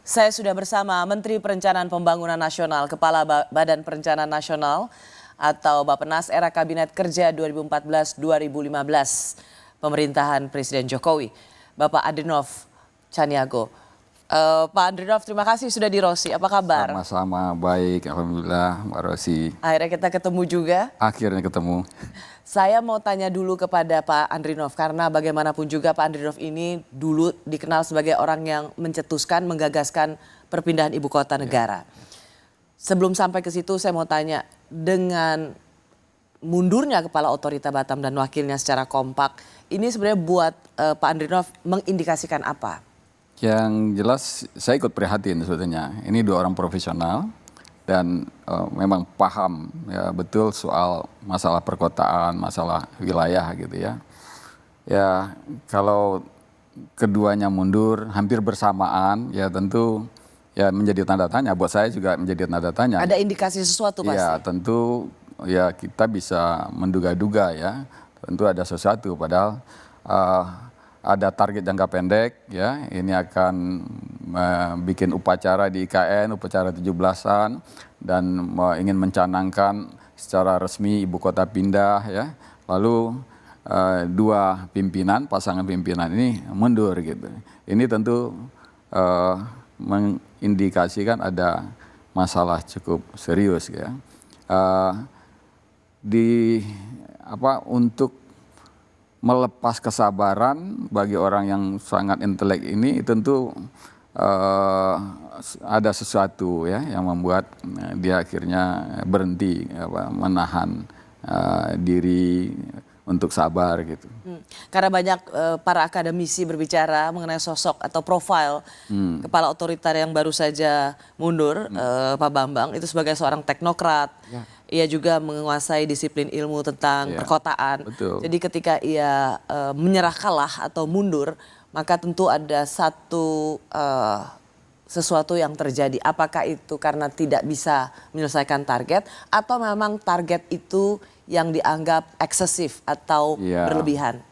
Saya sudah bersama Menteri Perencanaan Pembangunan Nasional, Kepala Badan Perencanaan Nasional atau Bappenas era Kabinet Kerja 2014-2015 pemerintahan Presiden Jokowi, Bapak Adrinov Caniago. Pak Adrinov, terima kasih sudah di Rosi. Apa kabar? Sama-sama baik, alhamdulillah, Mbak Rosi. Akhirnya kita ketemu juga. Akhirnya ketemu. Saya mau tanya dulu kepada Pak Adrinov, karena bagaimanapun juga Pak Adrinov ini dulu dikenal sebagai orang yang mencetuskan, menggagaskan perpindahan ibu kota negara. Sebelum sampai ke situ saya mau tanya, dengan mundurnya Kepala Otorita Batam dan wakilnya secara kompak, ini sebenarnya buat Pak Adrinov mengindikasikan apa? Yang jelas saya ikut prihatin sebetulnya. Ini dua orang profesional dan memang paham ya betul soal masalah perkotaan, masalah wilayah gitu ya. Ya kalau keduanya mundur hampir bersamaan ya tentu ya menjadi tanda tanya. Buat saya juga menjadi tanda tanya. Ada indikasi sesuatu pasti? Ya tentu ya kita bisa menduga-duga ya. Tentu ada sesuatu padahal ada target jangka pendek ya, ini akan bikin upacara di IKN, upacara 17-an dan ingin mencanangkan secara resmi ibu kota pindah ya. Lalu dua pimpinan, pasangan pimpinan ini mundur gitu. Ini tentu mengindikasikan ada masalah cukup serius ya. Untuk melepas kesabaran bagi orang yang sangat intelek ini tentu ada sesuatu ya yang membuat dia akhirnya berhenti menahan diri untuk sabar gitu. Karena banyak para akademisi berbicara mengenai sosok atau profil kepala otoriter yang baru saja mundur, Pak Bambang, itu sebagai seorang teknokrat. Ya. Ia juga menguasai disiplin ilmu tentang perkotaan. Betul. Jadi ketika ia menyerah kalah atau mundur, maka tentu ada sesuatu yang terjadi. Apakah itu karena tidak bisa menyelesaikan target atau memang target itu yang dianggap eksesif atau berlebihan?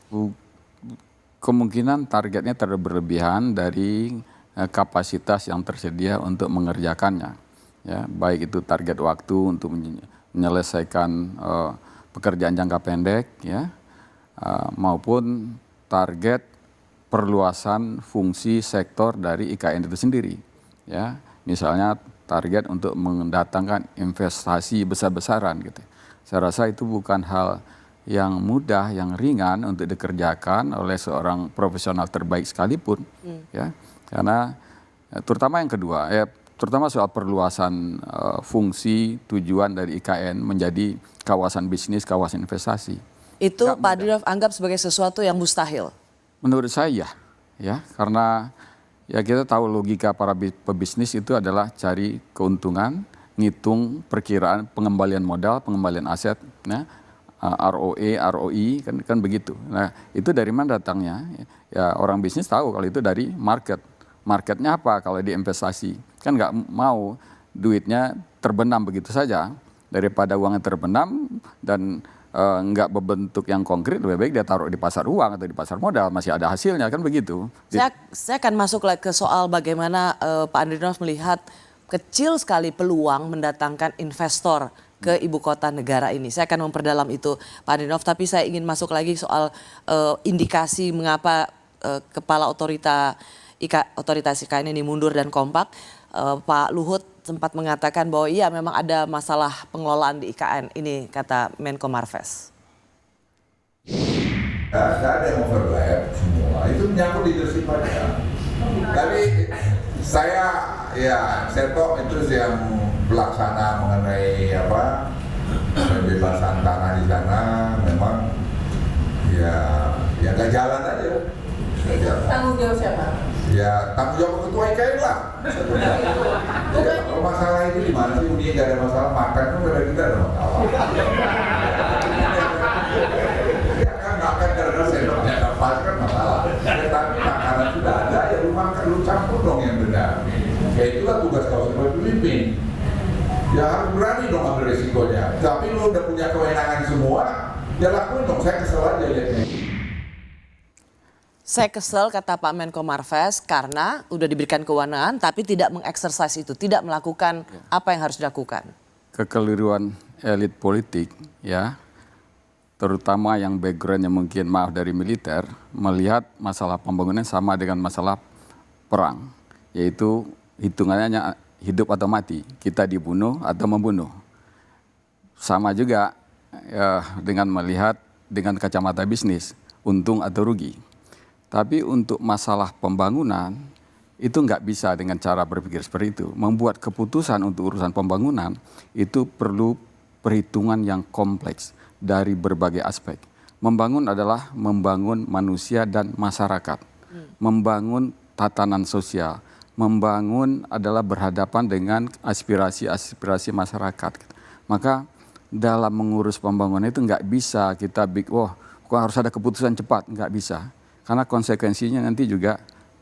Kemungkinan targetnya terlalu berlebihan dari kapasitas yang tersedia untuk mengerjakannya. Ya, baik itu target waktu untuk menyelesaikan pekerjaan jangka pendek ya, maupun target perluasan fungsi sektor dari IKN itu sendiri ya, misalnya target untuk mendatangkan investasi besar-besaran gitu. Saya rasa itu bukan hal yang mudah, yang ringan untuk dikerjakan oleh seorang profesional terbaik sekalipun ya, karena terutama yang kedua ya, terutama soal perluasan fungsi tujuan dari IKN menjadi kawasan bisnis, kawasan investasi. Itu Pak Adrinov anggap sebagai sesuatu yang mustahil? Menurut saya ya, karena ya kita tahu logika para pebisnis itu adalah cari keuntungan, ngitung perkiraan pengembalian modal, pengembalian aset, ya, ROE, ROI kan begitu. Nah itu dari mana datangnya? Ya orang bisnis tahu kalau itu dari market. Marketnya apa kalau di investasi? Kan nggak mau duitnya terbenam begitu saja. Daripada uangnya terbenam dan nggak berbentuk yang konkret, lebih baik dia taruh di pasar uang atau di pasar modal, masih ada hasilnya, kan begitu. Saya akan masuk lagi ke soal bagaimana Pak Adrinov melihat kecil sekali peluang mendatangkan investor ke ibu kota negara ini. Saya akan memperdalam itu Pak Adrinov, tapi saya ingin masuk lagi soal indikasi mengapa Kepala Otoritas IKN ini mundur dan kompak. Pak Luhut sempat mengatakan bahwa iya memang ada masalah pengelolaan di IKN. Ini kata Menko Marves. Nggak ada yang overlap semua, itu menyangkut leadership aja. Tapi saya toh itu yang pelaksana mengenai pembebasan tanah di sana memang ya nggak jalan aja. Tanggung jawab siapa? Ya tanggung jawab ketua IKN lah. Ya, kalau masalah itu di mana sih? Udah nggak ada masalah, makan kan udah kita ada masalah. Ya kan makan karena sendoknya nggak pas kan masalah. Tapi makanan sudah ada ya lu makan, lu campur dong yang benar. Ya itulah tugas kau sebagai pemimpin. Ya harus berani dong ambil resikonya. Tapi lu udah punya kewenangan semua, ya lakuin dong. Saya kesel aja lihatnya. Saya kesel kata Pak Menko Marves karena udah diberikan kewenangan tapi tidak mengeksersis itu, tidak melakukan apa yang harus dilakukan. Kekeliruan elit politik ya, terutama yang backgroundnya mungkin maaf dari militer, melihat masalah pembangunan sama dengan masalah perang, yaitu hitungannya hidup atau mati, kita dibunuh atau membunuh. Sama juga dengan melihat dengan kacamata bisnis, untung atau rugi. Tapi untuk masalah pembangunan, itu nggak bisa dengan cara berpikir seperti itu. Membuat keputusan untuk urusan pembangunan, itu perlu perhitungan yang kompleks dari berbagai aspek. Membangun adalah membangun manusia dan masyarakat. Membangun tatanan sosial. Membangun adalah berhadapan dengan aspirasi-aspirasi masyarakat. Maka dalam mengurus pembangunan itu nggak bisa kita kok harus ada keputusan cepat, nggak bisa. Karena konsekuensinya nanti juga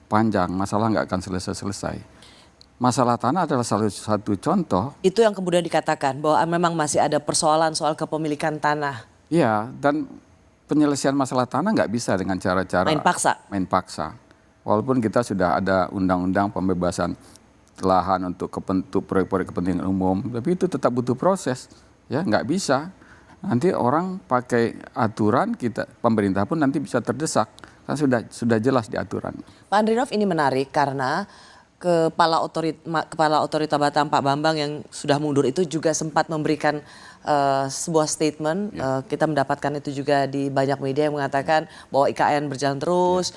panjang, masalah nggak akan selesai-selesai. Masalah tanah adalah salah satu contoh. Itu yang kemudian dikatakan bahwa memang masih ada persoalan soal kepemilikan tanah. Iya, dan penyelesaian masalah tanah nggak bisa dengan cara-cara main paksa. Walaupun kita sudah ada undang-undang pembebasan lahan untuk proyek-proyek kepentingan umum, tapi itu tetap butuh proses. Ya, nggak bisa. Nanti orang pakai aturan, pemerintah pun nanti bisa terdesak. Kan sudah jelas di aturan. Pak Andrinov, ini menarik karena Kepala Otorita Batam Pak Bambang yang sudah mundur itu juga sempat memberikan sebuah statement. Kita mendapatkan itu juga di banyak media yang mengatakan bahwa IKN berjalan terus.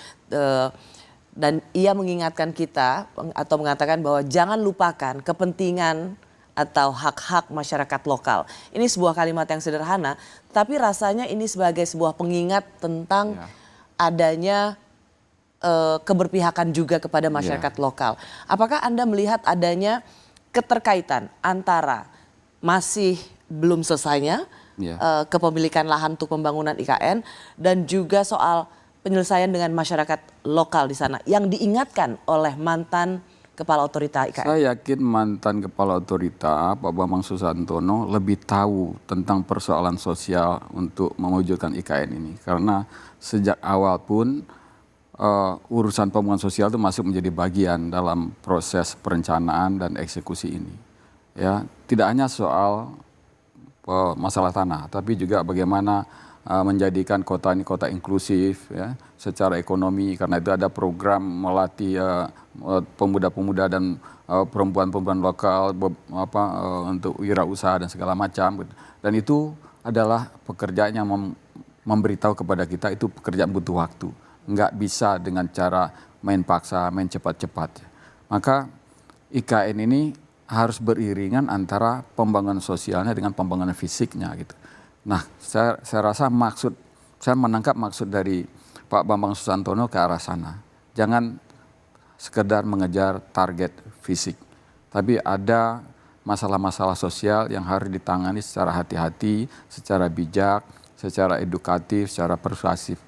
Dan ia mengingatkan kita atau mengatakan bahwa jangan lupakan kepentingan atau hak-hak masyarakat lokal. Ini sebuah kalimat yang sederhana, tapi rasanya ini sebagai sebuah pengingat tentang adanya keberpihakan juga kepada masyarakat lokal. Apakah Anda melihat adanya keterkaitan antara masih belum selesainya kepemilikan lahan untuk pembangunan IKN dan juga soal penyelesaian dengan masyarakat lokal di sana yang diingatkan oleh mantan Kepala Otorita IKN? Saya yakin mantan Kepala Otorita Pak Bambang Susantono lebih tahu tentang persoalan sosial untuk mewujudkan IKN ini. Karena sejak awal pun urusan pembangunan sosial itu masuk menjadi bagian dalam proses perencanaan dan eksekusi ini. Ya, tidak hanya soal masalah tanah, tapi juga bagaimana menjadikan kota ini kota inklusif ya, secara ekonomi, karena itu ada program melatih pemuda-pemuda dan perempuan-perempuan lokal untuk wirausaha dan segala macam. Dan itu adalah pekerjaan yang memberitahu kepada kita itu pekerjaan butuh waktu. Nggak bisa dengan cara main paksa, main cepat-cepat. Maka IKN ini harus beriringan antara pembangunan sosialnya dengan pembangunan fisiknya gitu. Nah, saya rasa saya menangkap maksud dari Pak Bambang Susantono ke arah sana. Jangan sekedar mengejar target fisik, tapi ada masalah-masalah sosial yang harus ditangani secara hati-hati, secara bijak, secara edukatif, secara persuasif.